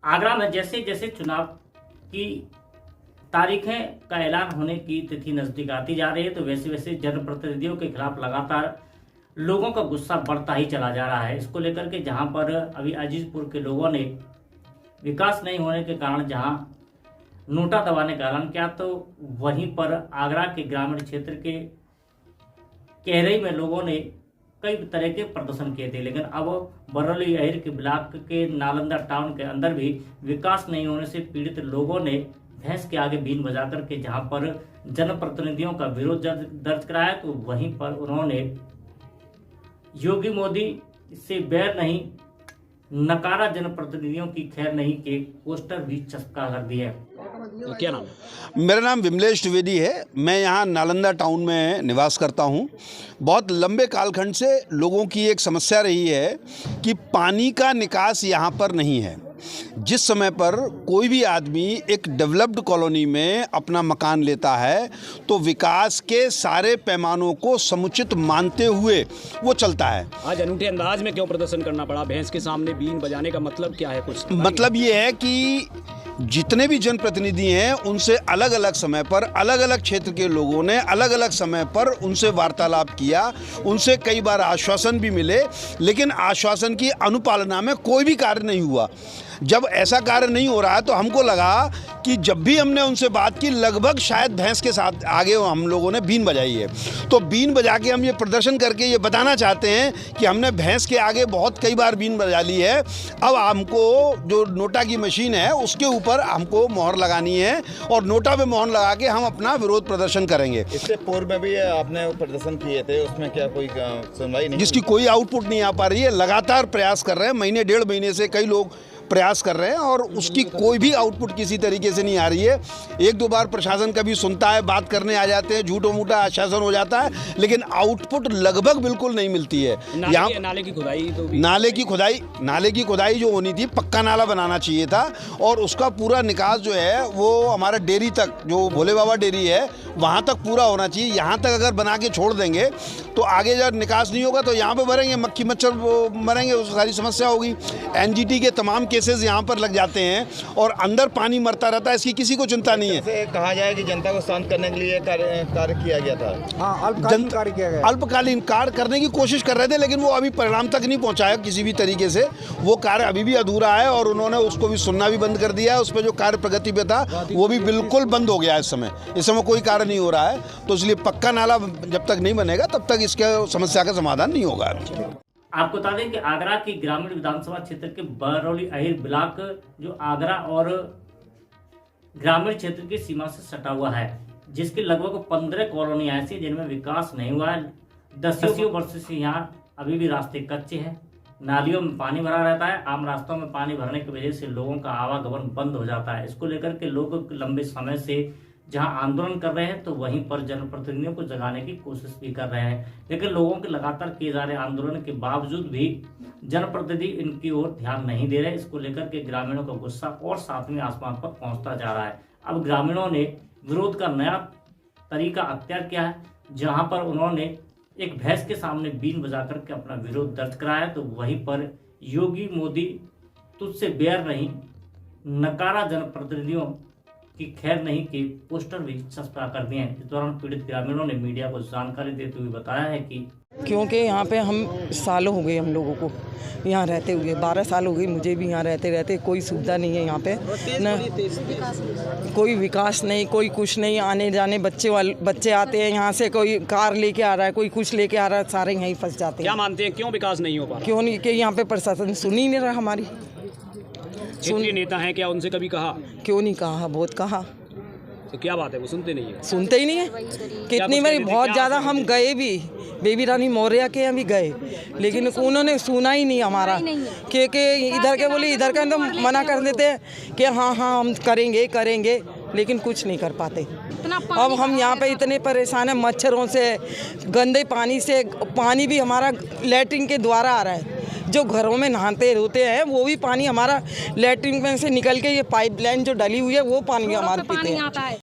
आगरा में जैसे जैसे चुनाव की तारीखें का ऐलान होने की तिथि नजदीक आती जा रही है, तो वैसे वैसे जनप्रतिनिधियों के खिलाफ लगातार लोगों का गुस्सा बढ़ता ही चला जा रहा है। इसको लेकर के जहां पर अभी अजीजपुर के लोगों ने विकास नहीं होने के कारण जहां नोटा दबाने का ऐलान किया, तो वहीं पर आगरा के ग्रामीण क्षेत्र के केहरई में लोगों ने कई तरह के प्रदर्शन किए थे। लेकिन अब बरौली अहिर के ब्लॉक के नालंदा टाउन के अंदर भी विकास नहीं होने से पीड़ित लोगों ने भैंस के आगे बीन बजा करके जहां पर जनप्रतिनिधियों का विरोध दर्ज कराया, तो वहीं पर उन्होंने योगी मोदी से बैर नहीं, नकारा जनप्रतिनिधियों की खैर नहीं के पोस्टर भी चस्पा कर दिए। तो क्या नाम है? मेरा नाम विमलेश द्विवेदी है। मैं यहाँ नालंदा टाउन में निवास करता हूँ। बहुत लंबे कालखंड से लोगों की एक समस्या रही है कि पानी का निकास यहाँ पर नहीं है। जिस समय पर कोई भी आदमी एक डेवलप्ड कॉलोनी में अपना मकान लेता है तो विकास के सारे पैमानों को समुचित मानते हुए वो चलता है। आज अनूठे अंदाज में क्यों प्रदर्शन करना पड़ा? भैंस के सामने बीन बजाने का मतलब क्या है? कुछ मतलब ये है कि जितने भी जनप्रतिनिधि हैं उनसे अलग अलग समय पर अलग अलग क्षेत्र के लोगों ने अलग अलग समय पर उनसे वार्तालाप किया, उनसे कई बार आश्वासन भी मिले, लेकिन आश्वासन की अनुपालना में कोई भी कार्य नहीं हुआ। जब ऐसा कार्य नहीं हो रहा है तो हमको लगा कि जब भी हमने उनसे बात की, लगभग शायद भैंस के साथ आगे हम लोगों ने बीन बजाई है। तो बीन बजा के हम ये प्रदर्शन करके ये बताना चाहते हैं कि हमने भैंस के आगे बहुत कई बार बीन बजा ली है। अब हमको जो नोटा की मशीन है उसके ऊपर हमको मोहर लगानी है और नोटा पे मोहर लगा के हम अपना विरोध प्रदर्शन करेंगे। इससे पूर्व में भी आपने प्रदर्शन किए थे, उसमें क्या कोई सुनवाई नहीं? जिसकी कोई आउटपुट नहीं आ पा रही है। लगातार प्रयास कर रहे हैं, महीने डेढ़ महीने से कई लोग प्रयास कर रहे हैं और उसकी कोई भी आउटपुट किसी तरीके से नहीं आ रही है। एक दो बार प्रशासन कभी सुनता है, बात करने आ जाते हैं, झूठो मूठा आश्वासन हो जाता है, लेकिन आउटपुट लगभग बिल्कुल नहीं मिलती है। यहाँ नाले की खुदाई तो नाले की खुदाई जो होनी थी, पक्का नाला बनाना चाहिए था और उसका पूरा निकास जो है वो हमारा डेयरी तक, जो भोले बाबा डेयरी है वहाँ तक पूरा होना चाहिए। यहाँ तक अगर बना के छोड़ देंगे तो आगे जब निकास नहीं होगा तो यहाँ पे मरेंगे, मक्खी मच्छर मरेंगे, उस सारी समस्या होगी। एनजीटी के तमाम केसेस यहाँ पर लग जाते हैं और अंदर पानी मरता रहता है, इसकी किसी को चिंता नहीं है। जैसे कहा जाए कि जनता को शांत करने के लिए कार्य किया गया था। हाँ, अल्पकालीन कार्य करने की कोशिश कर रहे थे, लेकिन वो अभी परिणाम तक नहीं पहुँचाया किसी भी तरीके से। वो कार्य अभी भी अधूरा है और उन्होंने उसको भी सुनना भी बंद कर दिया है। उस पर जो कार्य प्रगति पे था वो भी बिल्कुल बंद हो गया है। इस समय कोई कार्य नहीं हो रहा है, तो इसलिए पक्का नाला जब तक नहीं बनेगा तब तक इसके समस्या का समाधान नहीं होगा। आपको बता दें कि आगरा की ग्रामीण विधानसभा क्षेत्र के बरौली अहिर ब्लॉक जो आगरा और ग्रामीण क्षेत्र की सीमा से सटा हुआ है, जिसकी लगभग 15 कॉलोनियां ऐसी जिनमें विकास नहीं हुआ है। 10 वर्ष से यहाँ अभी भी रास्ते कच्चे हैं, नालियों में पानी भरा रहता है। आम रास्तों में पानी भरने की वजह से लोगों का आवागमन बंद हो जाता है। इसको लेकर के लोग लंबे समय से जहां आंदोलन कर रहे हैं, तो वहीं पर जनप्रतिनिधियों को जगाने की कोशिश भी कर रहे हैं, लेकिन लोगों के लगातार किए जा रहे आंदोलन के बावजूद भी जनप्रतिनिधि इनकी ओर ध्यान नहीं दे रहे। इसको लेकर के ग्रामीणों का गुस्सा और सातवें आसमान पर पहुंचता जा रहा है। अब ग्रामीणों ने विरोध का नया तरीका अख्तियार किया है, जहां पर उन्होंने एक भैंस के सामने बीन बजा करके अपना विरोध दर्ज कराया, तो वहीं पर योगी मोदी तुझसे बैर नहीं, नकारा जनप्रतिनिधियों की खैर नहीं के पोस्टर भी चस्पा कर दिए हैं। इस दौरान पीड़ित ग्रामीणों ने मीडिया को जानकारी देते हुए बताया है कि क्योंकि यहाँ पे हम सालों हो गए, हम लोगों को यहाँ रहते हुए 12 साल हो गई मुझे भी। यहाँ रहते कोई सुविधा नहीं है यहाँ पे, न कोई विकास नहीं, कोई कुछ नहीं। आने जाने बच्चे आते हैं यहाँ से, कोई कार लेके आ रहा है, कोई कुछ लेके आ रहा है, सारे यहीं फंस जाते हैं। क्या मानते हैं क्यों विकास नहीं हो पा रहा? क्यों नहीं कि यहाँ पे प्रशासन सुन ही नहीं रहा हमारी। क्षेत्रीय नेता हैं, क्या उनसे कभी कहा? क्यों नहीं कहा, बहुत कहा। तो क्या बात है, वो सुनते नहीं है? सुनते ही नहीं है। कितनी बार बहुत ज़्यादा हम गए भी, बेबी रानी मौर्य के यहाँ भी गए, लेकिन उन्होंने सुना ही नहीं हमारा। क्योंकि इधर के बोले, इधर का तो मना कर देते हैं कि हाँ हम करेंगे, लेकिन कुछ नहीं कर पाते। अब हम यहाँ पे इतने परेशान हैं मच्छरों से, गंदे पानी से। पानी भी हमारा लैट्रिन के द्वारा आ रहा है, जो घरों में नहाते होते हैं वो भी पानी हमारा लैट्रिन में से निकल के ये पाइपलाइन जो डली हुई है वो पानी हमारे पीते हैं।